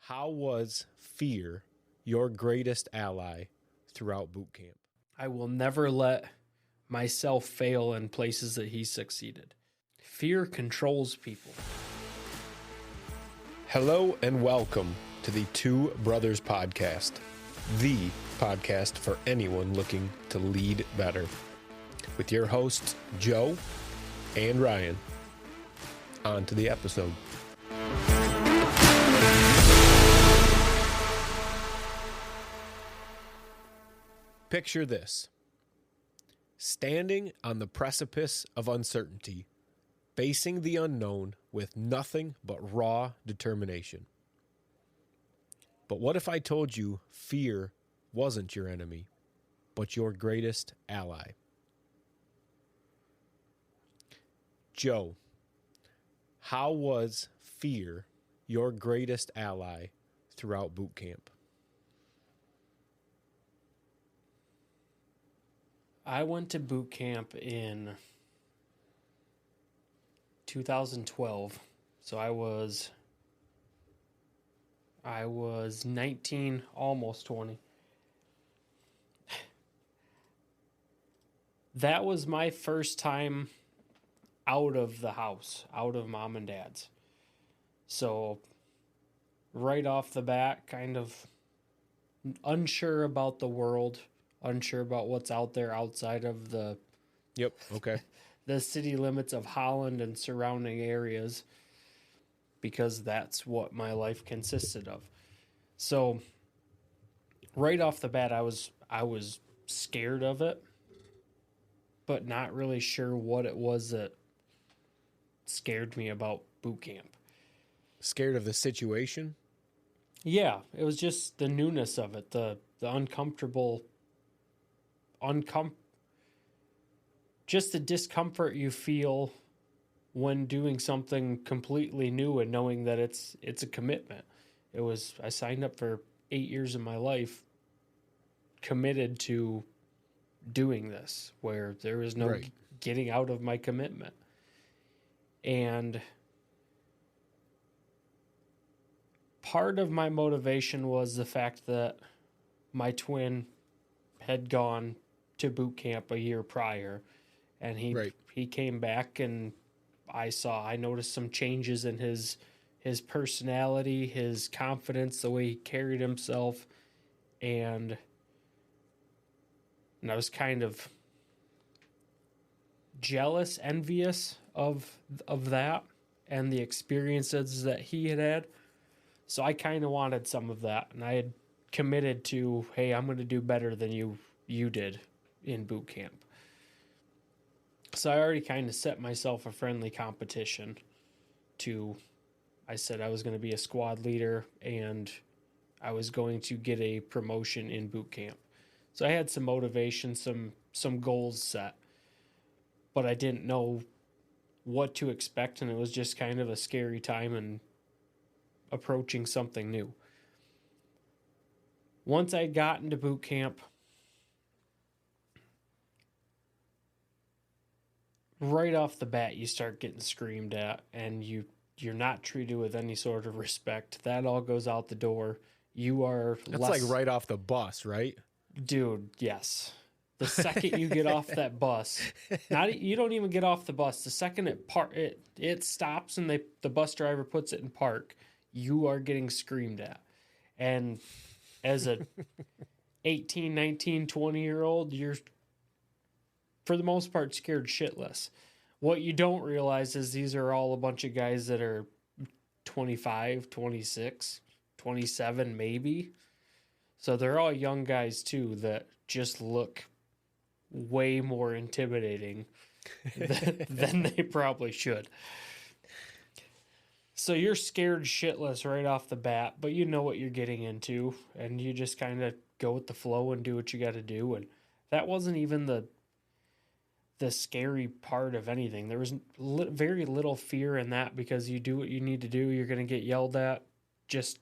How was fear your greatest ally throughout boot camp? I will never let myself fail in places that he succeeded. Fear controls people. Hello and welcome to the Two Brothers Podcast, the podcast for anyone looking to lead better. With your hosts, Joe and Ryan. On to the episode. Picture this. Standing on the precipice of uncertainty, facing the unknown with nothing but raw determination. But what if I told you fear wasn't your enemy, but your greatest ally? Joe, how was fear your greatest ally throughout boot camp? I went to boot camp in 2012. So I was 19, almost 20. That was my first time out of the house, out of mom and dad's. So right off the bat, kind of unsure about the world, unsure about what's out there outside of the the city limits of Holland and surrounding areas, because that's what my life consisted of. So right off the bat, I was scared of it, but not really sure what it was that scared me about boot camp. Scared of the situation? Yeah, it was just the newness of it, the just the discomfort you feel when doing something completely new and knowing that it's a commitment. I signed up for 8 years of my life committed to doing this, where there was no getting out of my commitment. And part of my motivation was the fact that my twin had gone to boot camp a year prior, and he came back, and I noticed some changes in his personality, his confidence, the way he carried himself, and I was kind of jealous, envious of that and the experiences that he had. So I kind of wanted some of that, and I had committed to, hey, I'm going to do better than you did in boot camp. So I already kind of set myself a friendly competition I said I was going to be a squad leader, and I was going to get a promotion in boot camp. So I had some motivation, some goals set, but I didn't know what to expect, and it was just kind of a scary time and approaching something new. Once I got into boot camp, right off the bat, you start getting screamed at, and you're not treated with any sort of respect. That all goes out the door. That's like right off the bus, right? Dude, yes. The second you get off that bus, you don't even get off the bus. The second it stops and the bus driver puts it in park, you are getting screamed at. And as a 18, 19, 20-year-old, you're, for the most part, scared shitless. What you don't realize is these are all a bunch of guys that are 25, 26, 27 maybe. So they're all young guys too that just look way more intimidating than they probably should. So you're scared shitless right off the bat, but you know what you're getting into, and you just kind of go with the flow and do what you got to do. And that wasn't even the scary part of anything. There was very little fear in that, because you do what you need to do. You're going to get yelled at. Just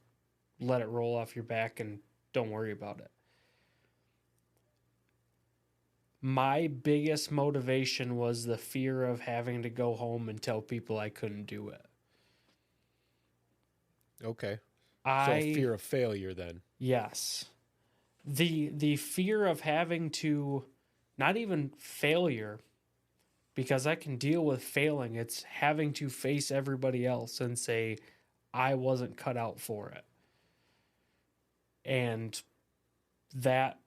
let it roll off your back and don't worry about it. My biggest motivation was the fear of having to go home and tell people I couldn't do it. Okay. So a fear of failure then. Yes. The fear of having to, not even failure, because I can deal with failing. It's having to face everybody else and say, I wasn't cut out for it. And that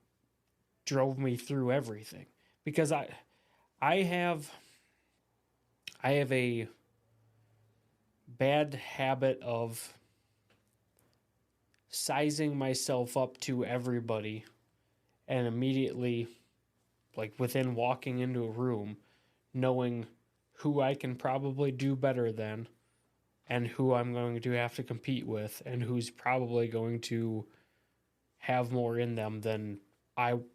drove me through everything. Because I have a bad habit of sizing myself up to everybody and immediately, like within walking into a room, knowing who I can probably do better than and who I'm going to have to compete with and who's probably going to have more in them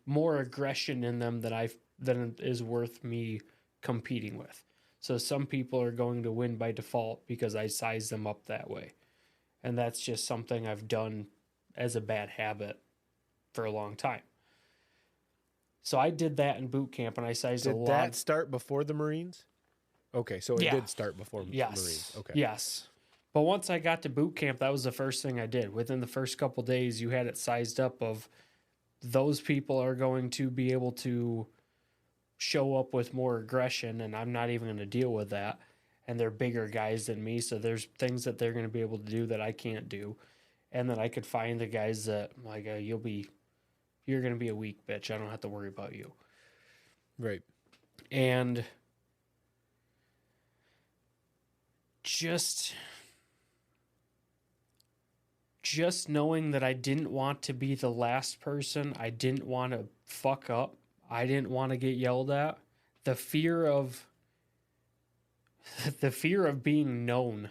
more aggression in them than is worth me competing with. So some people are going to win by default because I size them up that way. And that's just something I've done as a bad habit for a long time. So I did that in boot camp, and I sized a lot. Did that start before the Marines? Okay, so it did start before Marines. Okay. Yes. But once I got to boot camp, that was the first thing I did. Within the first couple days, you had it sized up of those people are going to be able to show up with more aggression, and I'm not even going to deal with that. And they're bigger guys than me, so there's things that they're going to be able to do that I can't do. And then I could find the guys that, like, you're going to be a weak bitch. I don't have to worry about you. Right. And just knowing that I didn't want to be the last person, I didn't want to fuck up, I didn't want to get yelled at. The fear of being known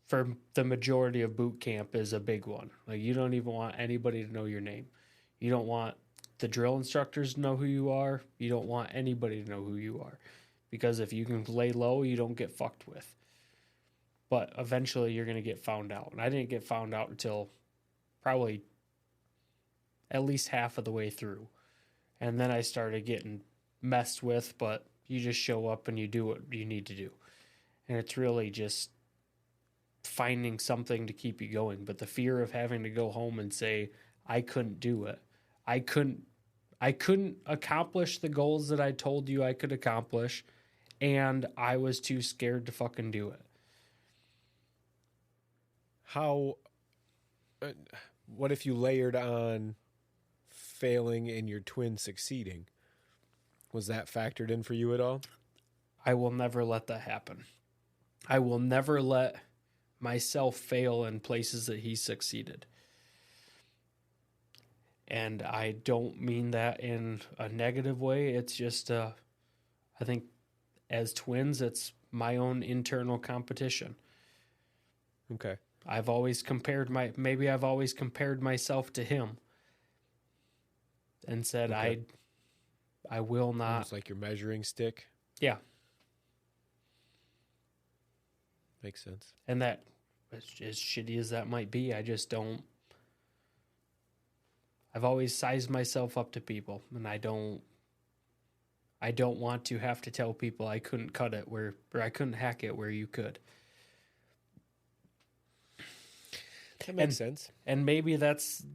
for the majority of boot camp is a big one. Like, you don't even want anybody to know your name. You don't want the drill instructors to know who you are. You don't want anybody to know who you are. Because if you can lay low, you don't get fucked with. But eventually you're going to get found out. And I didn't get found out until probably at least half of the way through. And then I started getting messed with, but you just show up and you do what you need to do. And it's really just finding something to keep you going. But the fear of having to go home and say, I couldn't do it. I couldn't accomplish the goals that I told you I could accomplish, and I was too scared to fucking do it. What if you layered on failing and your twin succeeding? Was that factored in for you at all? I will never let that happen. I will never let myself fail in places that he succeeded. And I don't mean that in a negative way. It's just, I think as twins, it's my own internal competition. Okay. I've always compared myself to him and said, okay, I will not. It's like your measuring stick. Yeah. Makes sense. And that, as shitty as that might be, I just don't. I've always sized myself up to people, and I don't want to have to tell people I couldn't cut it or I couldn't hack it where you could. That makes sense. And maybe that's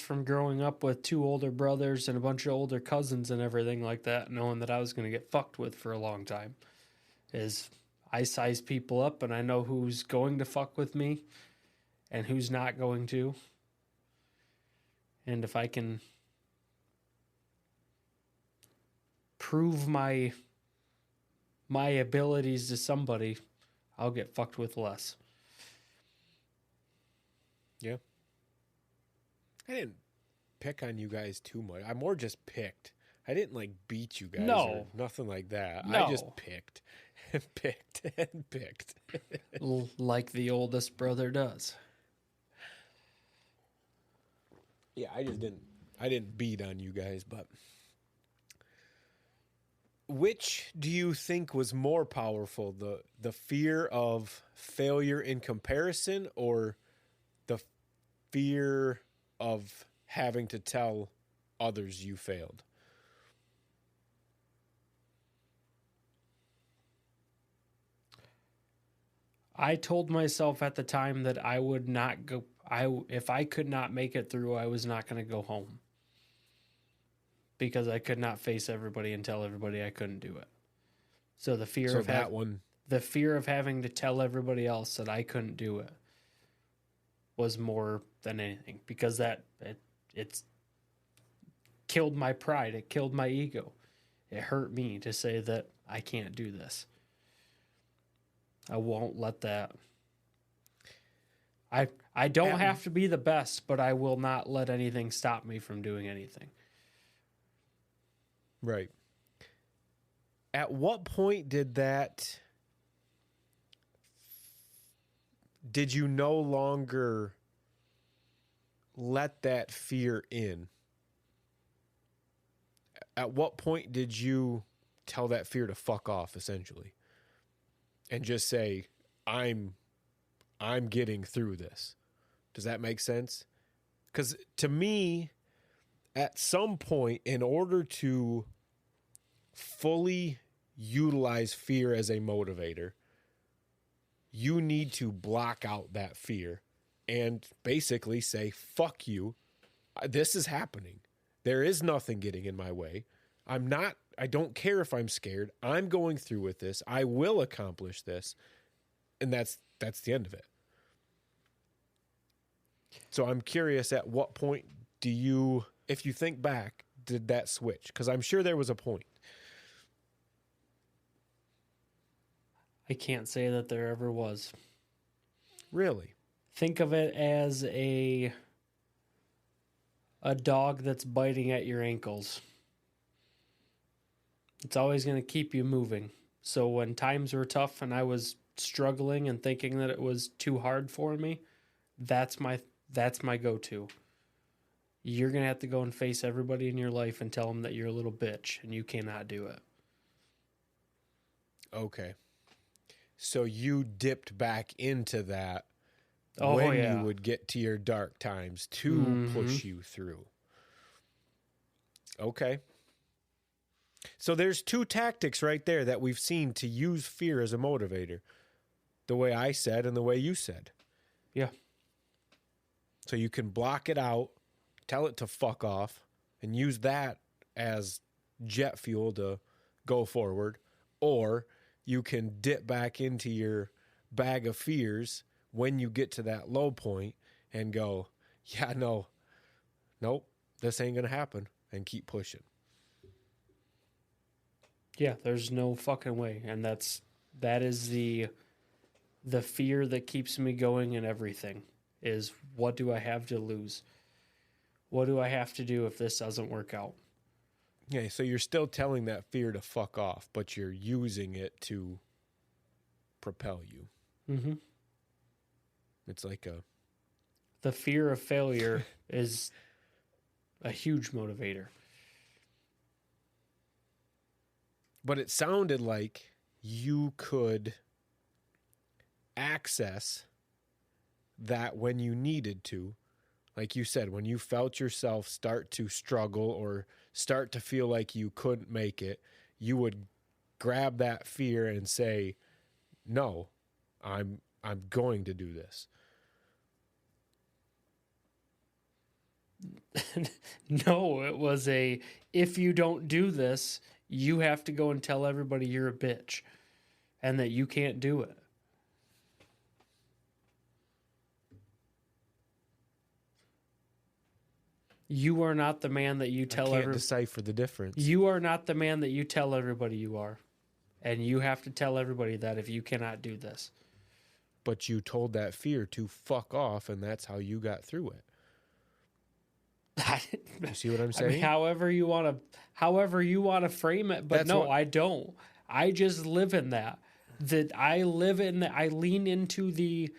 from growing up with two older brothers and a bunch of older cousins and everything like that, knowing that I was going to get fucked with for a long time. Is I size people up and I know who's going to fuck with me and who's not going to. And if I can prove my abilities to somebody, I'll get fucked with less. Yeah. I didn't pick on you guys too much. I more just picked. I didn't like beat you guys or nothing like that. No. I just picked and picked and picked. Like the oldest brother does. Yeah, I didn't beat on you guys, but which do you think was more powerful, the fear of failure in comparison or the fear of having to tell others you failed? I told myself at the time that I would not go. If I could not make it through, I was not going to go home because I could not face everybody and tell everybody I couldn't do it. So the fear of the fear of having to tell everybody else that I couldn't do it was more than anything, because it's killed my pride. It killed my ego. It hurt me to say that I can't do this. I won't let that. I don't have to be the best, but I will not let anything stop me from doing anything. Right. At what point did you no longer let that fear in? At what point did you tell that fear to fuck off, essentially, and just say, I'm getting through this? Does that make sense? Because to me, at some point, in order to fully utilize fear as a motivator, you need to block out that fear and basically say, fuck you. This is happening. There is nothing getting in my way. I don't care if I'm scared. I'm going through with this. I will accomplish this. And that's the end of it. So I'm curious, at what point do you, if you think back, did that switch? Because I'm sure there was a point. I can't say that there ever was. Really? Think of it as a dog that's biting at your ankles. It's always going to keep you moving. So when times were tough and I was struggling and thinking that it was too hard for me, that's my go-to. You're going to have to go and face everybody in your life and tell them that you're a little bitch and you cannot do it. Okay. So you dipped back into that you would get to your dark times to push you through. Okay. So there's two tactics right there that we've seen to use fear as a motivator. The way I said and the way you said. Yeah. So you can block it out, tell it to fuck off, and use that as jet fuel to go forward. Or you can dip back into your bag of fears when you get to that low point and go, yeah, nope, this ain't going to happen, and keep pushing. Yeah, there's no fucking way. And that is the fear that keeps me going in everything, is what do I have to lose? What do I have to do if this doesn't work out? Yeah, so you're still telling that fear to fuck off, but you're using it to propel you. Mm-hmm. It's like the fear of failure is a huge motivator. But it sounded like you could access that when you needed to. Like you said, when you felt yourself start to struggle or start to feel like you couldn't make it, you would grab that fear and say, no, I'm going to do this. No, it was if you don't do this, you have to go and tell everybody you're a bitch and that you can't do it. You are not the man that you tell everybody. I can't decipher the difference. You are not the man that you tell everybody you are. And you have to tell everybody that if you cannot do this. But you told that fear to fuck off, and that's how you got through it. You see what I'm saying? I mean, however you want to frame it, but I don't. I just live in that. I lean into the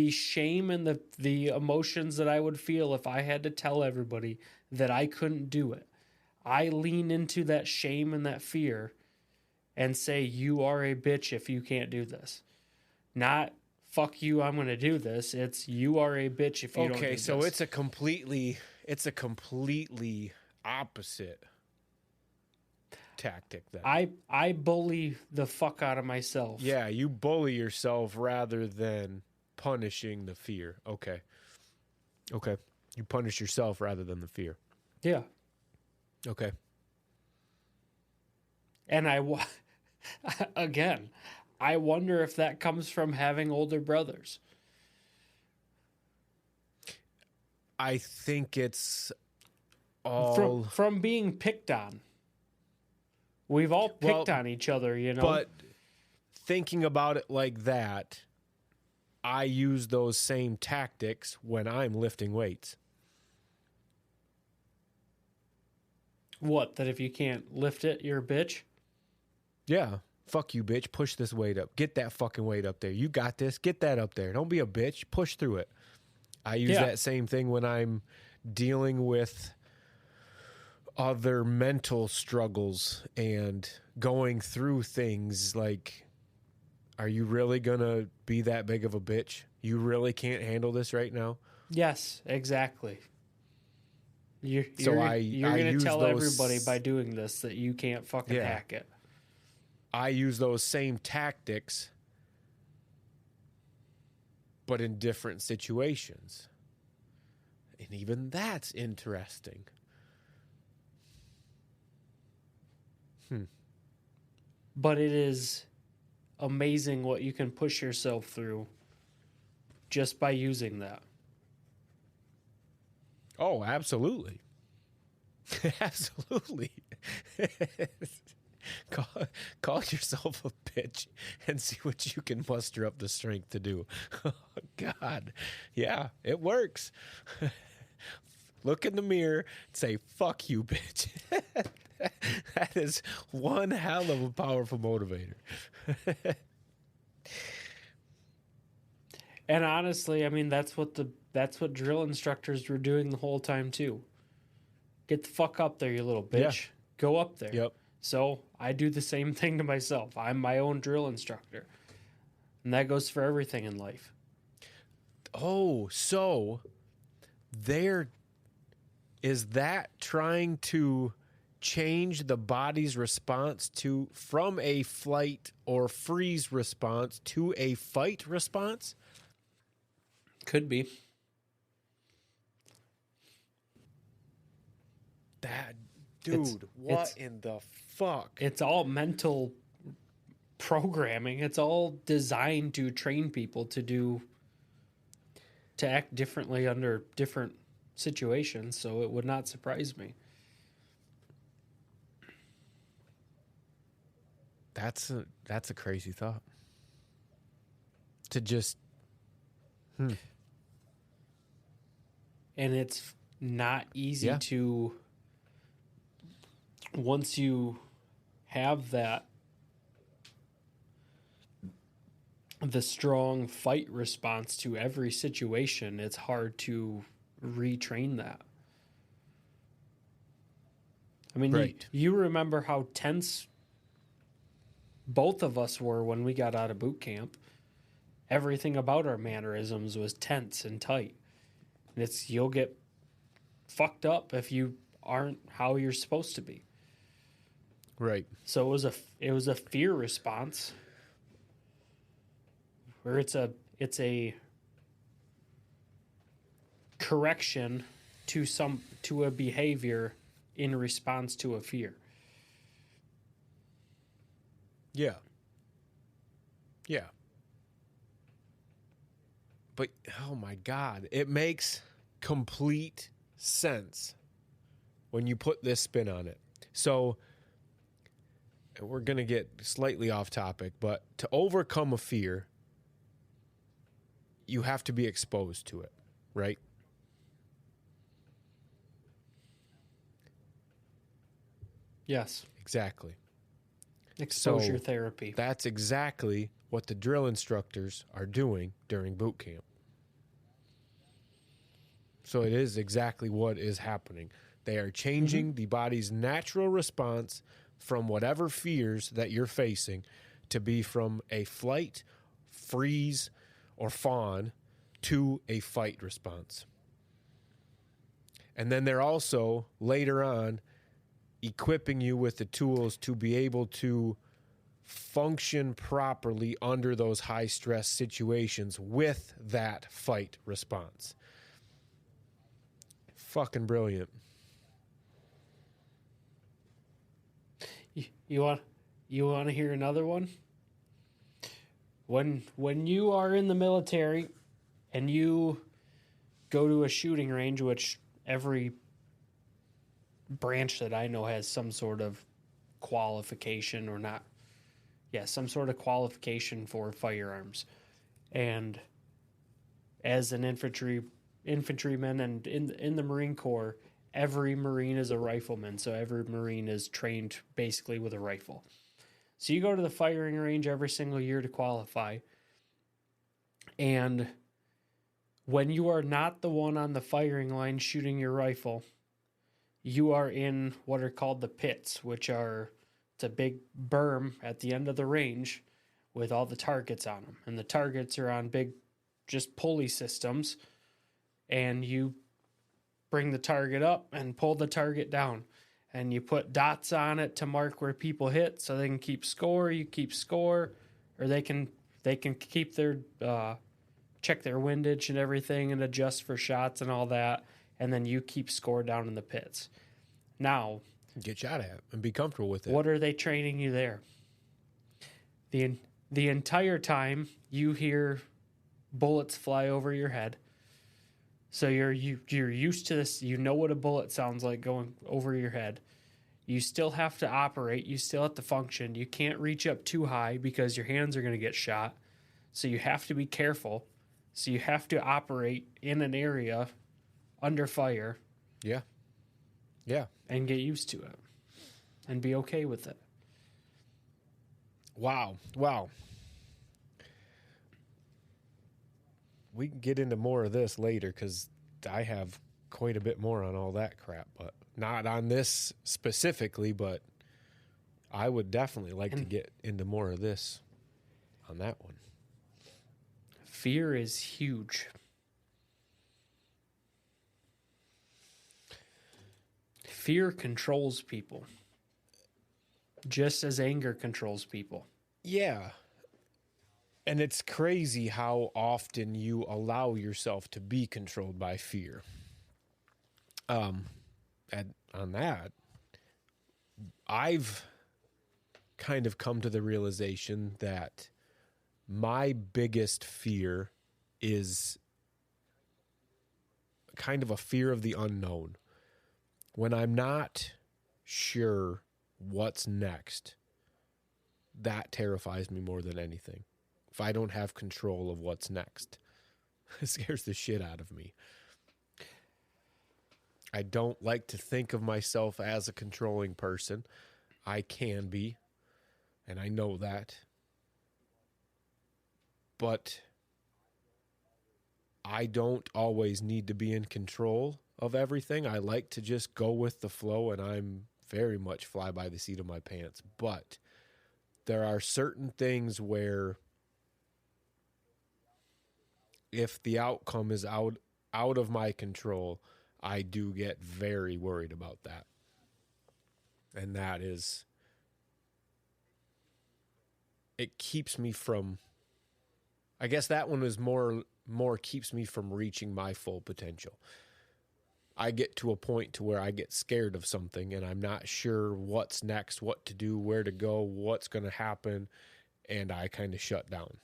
shame and the emotions that I would feel if I had to tell everybody that I couldn't do it. I lean into that shame and that fear and say, you are a bitch if you can't do this. Not, fuck you, I'm going to do this. It's, you are a bitch if you don't do this. Okay, so it's a completely opposite tactic then. I bully the fuck out of myself. Yeah, you bully yourself rather than punishing the fear. Okay. Okay. You punish yourself rather than the fear. Yeah. Okay. And again, I wonder if that comes from having older brothers. I think it's all From being picked on. We've all picked on each other, you know. But thinking about it like that, I use those same tactics when I'm lifting weights. What? That if you can't lift it, you're a bitch? Yeah. Fuck you, bitch. Push this weight up. Get that fucking weight up there. You got this. Get that up there. Don't be a bitch. Push through it. I use that same thing when I'm dealing with other mental struggles and going through things like, are you really going to be that big of a bitch? You really can't handle this right now? Yes, exactly. You're I going to tell those, everybody by doing this that you can't fucking hack it. I use those same tactics, but in different situations. And even that's interesting. But it is amazing what you can push yourself through just by using that. Oh, absolutely. Absolutely. Call yourself a bitch and see what you can muster up the strength to do. Oh, God. Yeah, it works. Look in the mirror and say, fuck you, bitch. That is one hell of a powerful motivator. And honestly, I mean, that's what drill instructors were doing the whole time too. Get the fuck up there, you little bitch. Yeah. Go up there. Yep. So I do the same thing to myself. I'm my own drill instructor. And that goes for everything in life. Oh, so is that trying to change the body's response from a flight or freeze response to a fight response? Could be. That dude, what in the fuck? It's all mental programming. It's all designed to train people to act differently under different situations, so it would not surprise me. That's a crazy thought. To just And it's not easy to, once you have the strong fight response to every situation, it's hard to retrain that. I mean, you remember how tense both of us were when we got out of boot camp. Everything about our mannerisms was tense and tight. And you'll get fucked up if you aren't how you're supposed to be. Right. So it was a fear response where it's a correction to a behavior in response to a fear. Yeah. Yeah. But, oh my God, it makes complete sense when you put this spin on it. So, we're going to get slightly off topic, but to overcome a fear, you have to be exposed to it, right? Yes. Exactly. Exposure therapy. That's exactly what the drill instructors are doing during boot camp. So it is exactly what is happening. They are changing the body's natural response from whatever fears that you're facing to be from a flight, freeze, or fawn to a fight response. And then they're also later on equipping you with the tools to be able to function properly under those high stress situations with that fight response. Fucking brilliant. You want to hear another one? When you are in the military and you go to a shooting range, which every branch that I know has some sort of qualification or not. Yeah, some sort of qualification for firearms. And as an infantryman and in the Marine Corps, every Marine is a rifleman, so every Marine is trained basically with a rifle. So you go to the firing range every single year to qualify. And when you are not the one on the firing line shooting your rifle, you are in what are called the pits, which are it's a big berm at the end of the range with all the targets on them. And the targets are on big just pulley systems. And you bring the target up and pull the target down. And you put dots on it to mark where people hit so they can keep score. You keep score, or they can keep their check their windage and everything and adjust for shots and all that. And then you keep score down in the pits. Now, Get shot at and be comfortable with it. what are they training you there? The entire time you hear bullets fly over your head. So you're used to this. You know what a bullet sounds like going over your head. You still have to operate. You still have to function. You can't reach up too high because your hands are going to get shot. So you have to be careful. So you have to operate in an area under fire. Yeah. Yeah. And get used to it. And be okay with it. Wow. We can get into more of this later because I have quite a bit more on all that crap, but not on this specifically, but I would definitely like to get into more of this on that one. Fear is huge. Fear controls people, just as anger controls people. Yeah. And it's crazy how often you allow yourself to be controlled by fear. And on that, I've kind of come to the realization that my biggest fear is kind of a fear of the unknown. When I'm not sure what's next, that terrifies me more than anything. If I don't have control of what's next, it scares the shit out of me. I don't like to think of myself as a controlling person. I can be, and I know that. But I don't always need to be in control of everything. I like to just go with the flow, and I'm very much fly by the seat of my pants. But there are certain things where if the outcome is out of my control, I do get very worried about that. And that is, it keeps me from, I guess that one is more keeps me from reaching my full potential. I get to a point to where I get scared of something and I'm not sure what's next, what to do, where to go, what's going to happen, and I kind of shut down.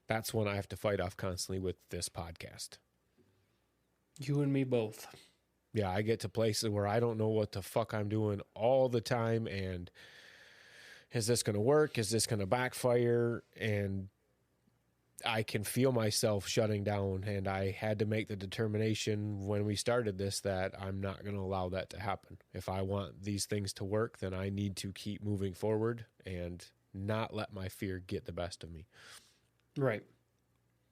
That's when I have to fight off constantly with this podcast. You and me both. Yeah, I get to places where I don't know what the fuck I'm doing all the time, and is this going to work? Is this going to backfire? And I can feel myself shutting down, and I had to make the determination when we started this that I'm not going to allow that to happen. If I want these things to work, then I need to keep moving forward and not let my fear get the best of me. Right.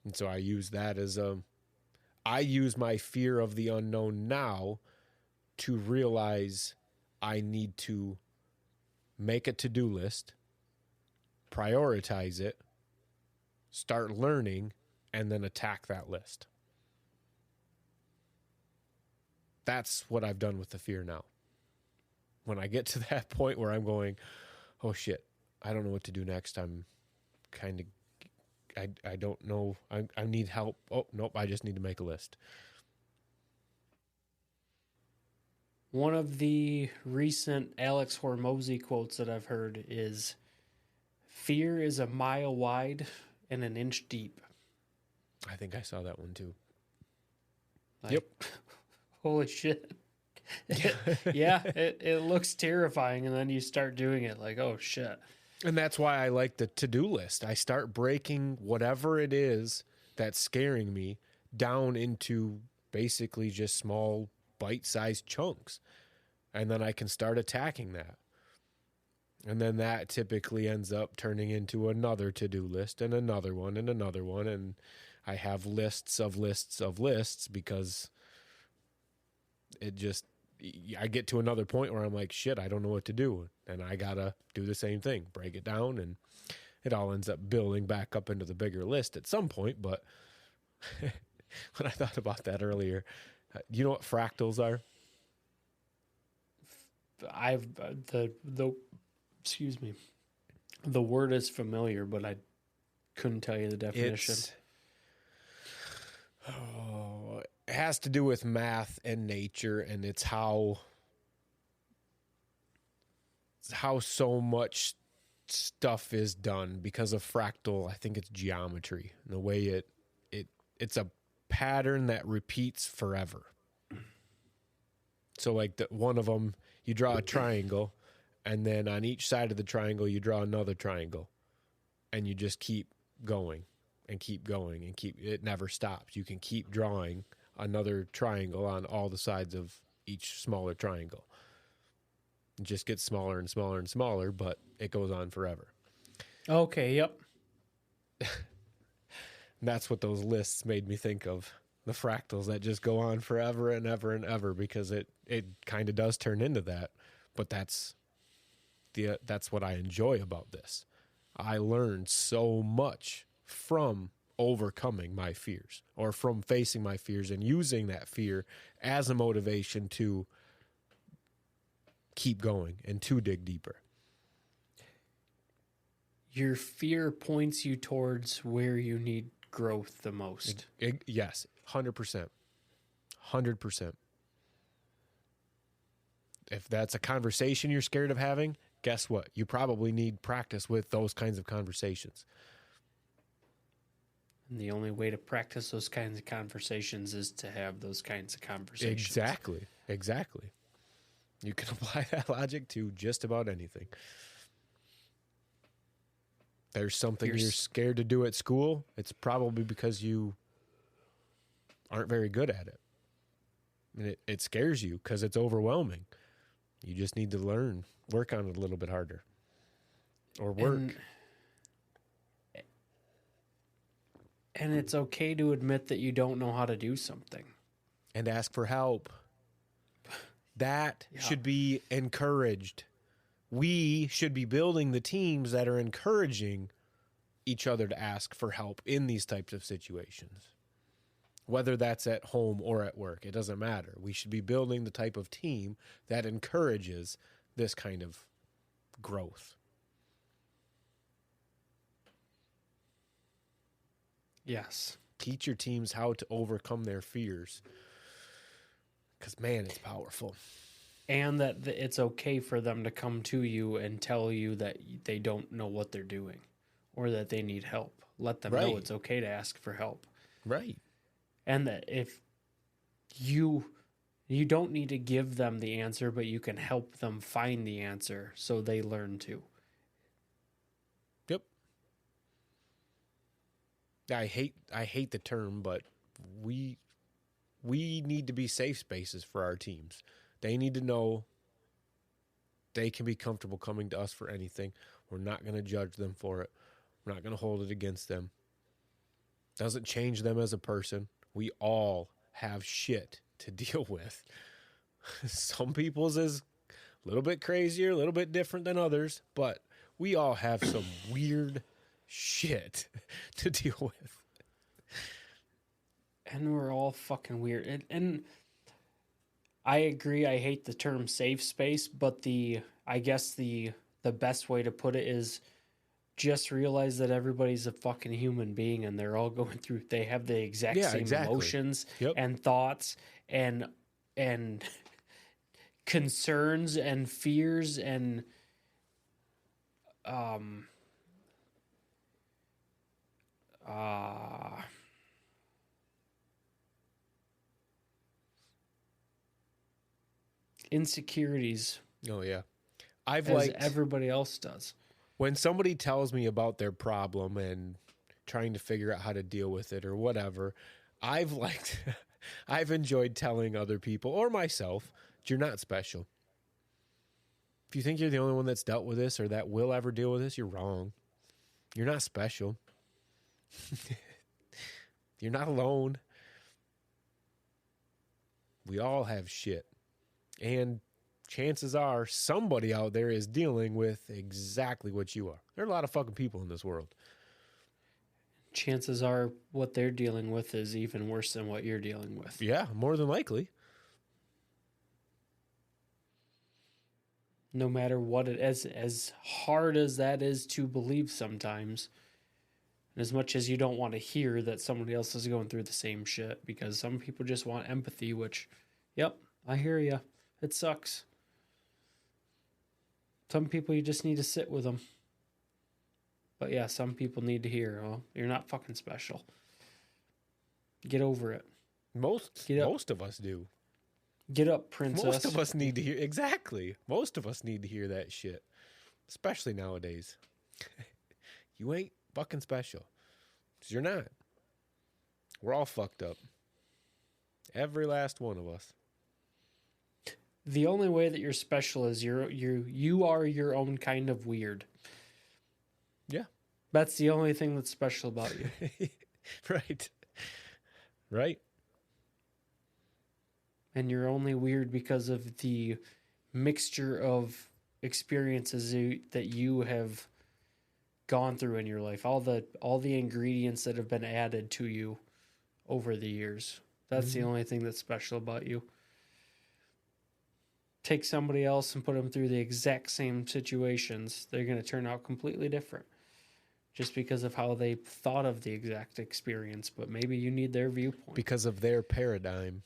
And so I use that as I use my fear of the unknown now to realize I need to make a to-do list, prioritize it, start learning, and then attack that list. That's what I've done with the fear now. when I get to that point where I'm going, oh shit, I don't know what to do next. I'm kind of, I don't know. I need help. Oh, nope. I just need to make a list. One of the recent Alex Hormozy quotes that I've heard is, fear is a mile wide and an inch deep. I think I saw that one too. Like, yep. Holy shit. Yeah, it looks terrifying, and then you start doing it like, oh shit. And that's why I like the to-do list. I start breaking whatever it is that's scaring me down into basically just small bite-sized chunks. And then I can start attacking that. And then that typically ends up turning into another to-do list and another one and another one. And I have lists of lists of lists because it just, I get to another point where I'm like, shit, I don't know what to do. And I got to do the same thing, break it down, and it all ends up building back up into the bigger list at some point. But when I thought about that earlier, you know what fractals are? Excuse me. The word is familiar, but I couldn't tell you the definition. It has to do with math and nature, and it's how so much stuff is done because of fractal. I think it's geometry, and the way it's a pattern that repeats forever. So like one of them, you draw a triangle, and then on each side of the triangle, you draw another triangle, and you just keep going and keep going and it never stops. You can keep drawing another triangle on all the sides of each smaller triangle. It just gets smaller and smaller and smaller, but it goes on forever. Okay, yep. And that's what those lists made me think of. The fractals that just go on forever and ever and ever, because it kind of does turn into that. But that's what I enjoy about this. I learned so much from overcoming my fears, or from facing my fears and using that fear as a motivation to keep going and to dig deeper. Your fear points you towards where you need growth the most. Yes, 100%. 100%. If that's a conversation you're scared of having, guess what? You probably need practice with those kinds of conversations. And the only way to practice those kinds of conversations is to have those kinds of conversations. Exactly. You can apply that logic to just about anything. There's something you're scared to do at school. It's probably because you aren't very good at it. And it scares you because it's overwhelming. You just need to work on it a little bit harder. Or work. And it's okay to admit that you don't know how to do something. And ask for help. That should be encouraged. We should be building the teams that are encouraging each other to ask for help in these types of situations. Whether that's at home or at work, it doesn't matter. We should be building the type of team that encourages this kind of growth. Yes. Teach your teams how to overcome their fears. Because, man, it's powerful. And that it's okay for them to come to you and tell you that they don't know what they're doing or that they need help. Let them know it's okay to ask for help. Right. And that if you don't need to give them the answer, but you can help them find the answer so they learn to. Yep. I hate the term, but we need to be safe spaces for our teams. They need to know they can be comfortable coming to us for anything. We're not going to judge them for it. We're not going to hold it against them. Doesn't change them as a person. We all have shit to deal with. Some people's is a little bit crazier, a little bit different than others, but we all have some weird shit to deal with. And we're all fucking weird. And I agree. I hate the term safe space, but I guess the best way to put it is just realize that everybody's a fucking human being and they're all going through, they have the exact Yeah, same exactly. emotions Yep. and thoughts and concerns and fears and insecurities Oh, yeah. I've as liked everybody else does. when somebody tells me about their problem and trying to figure out how to deal with it or whatever. I've liked, I've enjoyed telling other people or myself, you're not special. If you think you're the only one that's dealt with this or that will ever deal with this, you're wrong. You're not special. You're not alone. We all have shit. And chances are somebody out there is dealing with exactly what you are. There are a lot of fucking people in this world. Chances are what they're dealing with is even worse than what you're dealing with. Yeah, more than likely. No matter what it is, as hard as that is to believe sometimes, and as much as you don't want to hear that somebody else is going through the same shit, because some people just want empathy, which, yep, I hear you. It sucks. Some people you just need to sit with them. But yeah, some people need to hear, oh, you're not fucking special. Get over it. Most of us do. Get up, princess. Most of us need to hear, exactly. Most of us need to hear that shit. Especially nowadays. You ain't fucking special. 'Cause you're not. We're all fucked up. Every last one of us. The only way that you're special is you are your own kind of weird. Yeah. That's the only thing that's special about you. Right. Right. And you're only weird because of the mixture of experiences that you have gone through in your life, all the ingredients that have been added to you over the years. That's the only thing that's special about you. Take somebody else and put them through the exact same situations, they're going to turn out completely different just because of how they thought of the exact experience, but maybe you need their viewpoint. Because of their paradigm,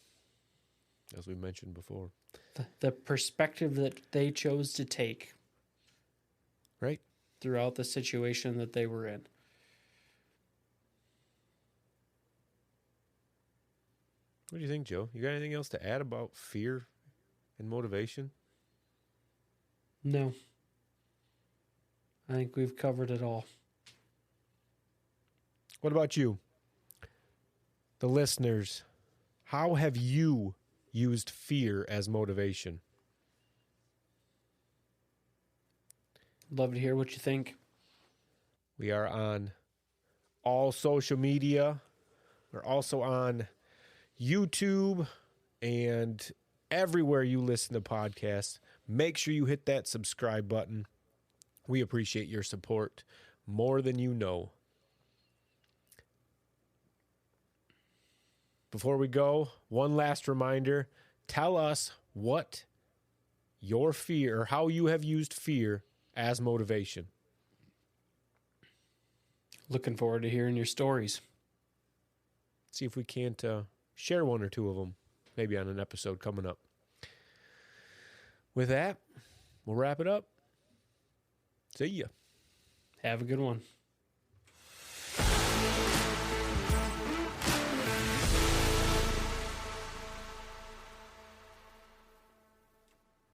as we mentioned before. The perspective that they chose to take. Right. Throughout the situation that they were in. What do you think, Joe? You got anything else to add about fear and motivation? No. I think we've covered it all. What about you? The listeners, how have you used fear as motivation? Love to hear what you think. We are on all social media. We're also on YouTube and everywhere you listen to podcasts. Make sure you hit that subscribe button. We appreciate your support more than you know. Before we go, one last reminder. Tell us what your fear, or how you have used fear as motivation. Looking forward to hearing your stories. See if we can't share one or two of them, maybe on an episode coming up. With that, we'll wrap it up. See ya. Have a good one.